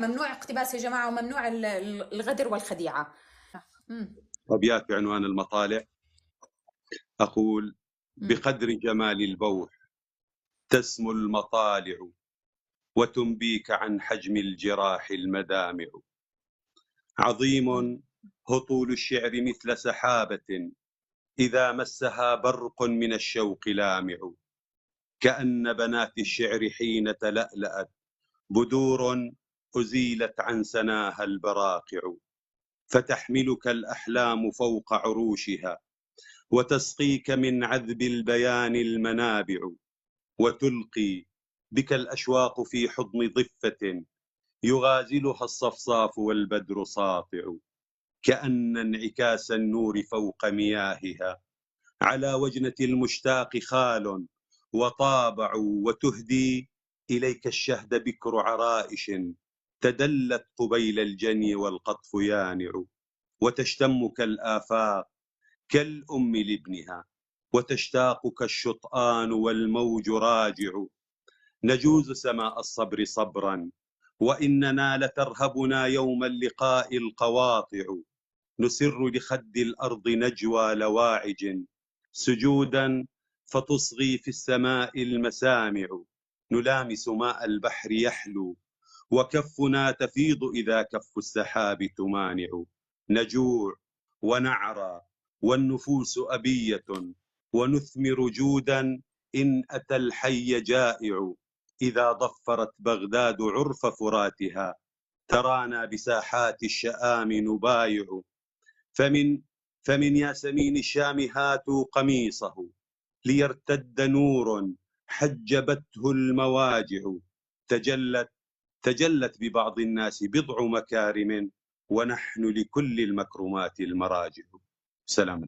ممنوع اقتباس يا جماعة، وممنوع الغدر والخديعة. أبيات بعنوان المطالع. أقول: بقدر جمال البوح تسمو المطالع، وتنبيك عن حجم الجراح المدامع. عظيم هطول الشعر مثل سحابة، إذا مسها برق من الشوق لامع. كأن بنات الشعر حين تلألأت بدور أزيلت عن سناها البراقع. فتحملك الأحلام فوق عروشها، وتسقيك من عذب البيان المنابع. وتلقي بك الأشواق في حضن ضفة، يغازلها الصفصاف والبدر ساطع. كأن انعكاس النور فوق مياهها على وجنة المشتاق خال وطابع. وتهدي إليك الشهد بكر عرائش تدلت قبيل الجني والقطف يانع. وتشتمك الآفاق كالأم لابنها، وتشتاقك الشطآن والموج راجع. نجوز سماء الصبر صبرا، وإننا لترهبنا يوم اللقاء القواطع. نسر لخد الأرض نجوى لواعج سجودا، فتصغي في السماء المسامع. نلامس ماء البحر يحلو، وكفنا تفيض إذا كف السحاب تمانع. نجوع ونعرى والنفوس أبية، ونثمر جودا إن أتى الحي جائع. إذا ضفرت بغداد عرف فراتها، ترانا بساحات الشآم نبايع. فمن ياسمين الشام هاتوا قميصه، ليرتد نور حجبته المواجع. تجلت ببعض الناس بضع مكارم، ونحن لكل المكرمات المراجع. سلام.